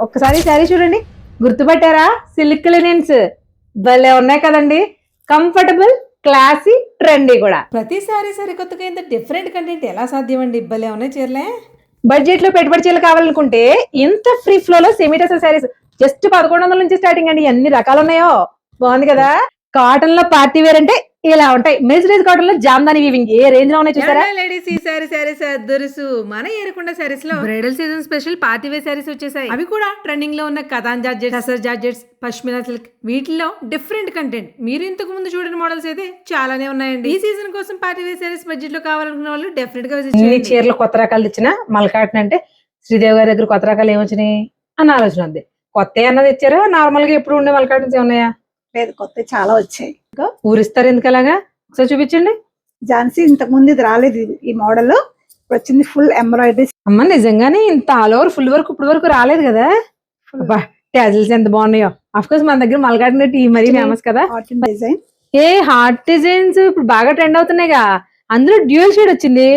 ఒక్కసారి శారీ చూడండి, గుర్తుపట్టారా? Silk linens భలే ఉన్నాయి కదండి. కంఫర్టబుల్, క్లాసీ, ట్రెండీ కూడా. ప్రతిసారి సరికొత్తగా ఇంత డిఫరెంట్ కంటెంట్ ఎలా సాధ్యం అండి? భలే ఉన్నాయి చీరలే. బడ్జెట్ లో పెట్టుబడి చీరలు కావాలనుకుంటే ఇంత ఫ్రీ ఫ్లో లో సెమీటసల్ శారీస్ జస్ట్ 1100 నుంచి స్టార్టింగ్ అండి. ఎన్ని రకాలు ఉన్నాయో. బాగుంది కదా. కాటన్ లో పార్టీ వేర్ అంటే ఇలా ఉంటాయి. మెర్సరైజ్ కాటన్ లో జామ్దాని వీవింగ్ ఏ రేంజ్ లో ఉన్నాయి చూసారా? లేడీస్ ఈ సారీస్ అద్దరుసు. మన ఏరుకొండ సారీస్ లో bridal season special party wear sarees వచ్చేసాయి. అవి కూడా ట్రెండింగ్ లో ఉన్న katan georgettes, tussar georgettes, pashmina silk, వీటిలో డిఫరెంట్ కంటెంట్. మీరు ఇంతకు ముందు చూడని మోడల్స్ అయితే చాలానే ఉన్నాయండి. ఈ సీజన్ కోసం పార్టీ వేర్ సారీస్ బడ్జెట్ లో కావాలనుకున్న వాళ్ళు డెఫినెట్ గా విజిట్ చేయండి. చీరలు కొత్త రకాలు తెచ్చిన మల్కాటన్ అంటే శ్రీదేవి గారి దగ్గర కొత్త రకాలు ఏమొచ్చినాయి అన్న ఆలోచన ఉంది. కొత్త అన్నది ఇచ్చారా? నార్మల్ గా ఎప్పుడు ఉండే మల్కాటన్స్ ఏమన్నాయా? లేదు, కొత్త చాలా వచ్చాయి. ఊరిస్తారు ఎందుకు అలాగా? ఒకసారి చూపించండి. ఝాన్సీ ఇంతకు ముందు ఇది రాలేదు. ఈ మోడల్ వచ్చింది ఫుల్ ఎంబ్రాయిడరీ. అమ్మ నిజంగానే ఇంత ఆల్ ఓవర్ ఫుల్ వర్క్ ఇప్పుడు వరకు రాలేదు కదా. టాజిల్స్ ఎంత బాగున్నాయో. అఫ్ కోర్స్ మన దగ్గర మల్కాటన్ టీ మరీ ఫేమస్ కదా. డిజైన్ హార్ట్ డిజైన్స్ ఇప్పుడు బాగా ట్రెండ్ అవుతున్నాయిగా. అందులో డ్యూయల్ షేడ్ వచ్చింది.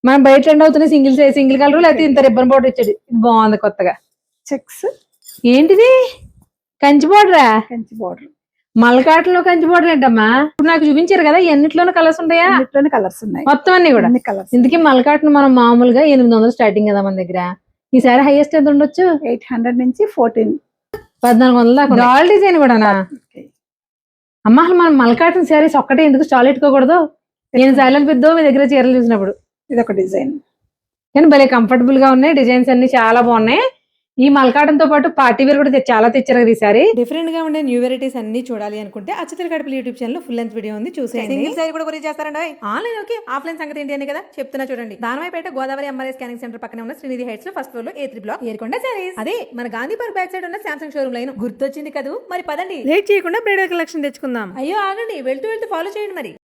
మనం బయట ట్రెండ్ అవుతున్నాయి సింగిల్ కలర్, లేకపోతే ఇంత రిబ్బన్ బోర్డర్ ఇచ్చాడు. ఇది బాగుంది కొత్తగా. చెక్స్ ఏంటిది? కంచి బోర్డరా? కంచి బోర్డర్. మల్కాటలో కంచి బోర్డర్ ఏంటమ్మా? ఇప్పుడు నాకు చూపించారు కదా, ఎన్నిట్లోనే కలర్స్ ఉంటాయా? అన్నిట్లోనే కలర్స్ ఉన్నాయి, మొత్తం అన్ని కూడా కలర్స్. ఇందుకే మల్కాటన్ మనం మామూలుగా 800 స్టార్టింగ్ కదా మన దగ్గర. ఈసారి హైయెస్ట్ ఎంత ఉండొచ్చు? 800 నుంచి 1400 దాకా. డాల్ డిజైన్ కూడానా? అమ్మ అసలు మనం మల్కాటన్ శారీస్ ఒక్కటే ఎందుకు స్టాల్ పెట్టుకోకూడదు? నేను సైలెంట్ పెద్దో మీ దగ్గర చీరలు చూసినప్పుడు. ఇది ఒక డిజైన్, కానీ భలే కంఫర్టబుల్ గా ఉన్నాయి. డిజైన్స్ అన్ని చాలా బాగున్నాయి. ఈ మల్కాటన్ తో పాటు పార్టీ వేర్ కూడా చాలా తెచ్చారు కదా ఈసారి. డిఫరెంట్ గా ఉండే న్యూ వెరైటీస్ అన్ని చూడాలి అనుకుంటే అచ్చతల కడపల YouTube channel full length video ఉంది, చూసేయండి. సింగిల్ సారీ కూడా కొరియర్ చేస్తారండి. ఆన్లైన్ ఓకే, ఆఫ్లైన్ సంగతి ఏంటి అని కదా చెప్తున్నా చూడండి. Danavaipeta Godavari MRI scanning centre పక్కనే ఉన్న శ్రీనిధి హైట్స్ లో ఫస్ట్ ఫ్లోర్ లో A3 బ్లాక్ ఏరుకొండ సారీస్. అదే మన గాంధీ పార్క్ బ్యాక్ సైడ్ ఉన్న సామ్సంగ్ షోరూమ్ లైన్. గుర్తొచ్చింది కదా. మరి పదండి, లేట్ చేయకుండా బ్రైడల్ కలెక్షన్ తెచ్చుకుందాం. అయ్యో ఆగండి, వెళ్తూ ఫాలో చేయండి మరి.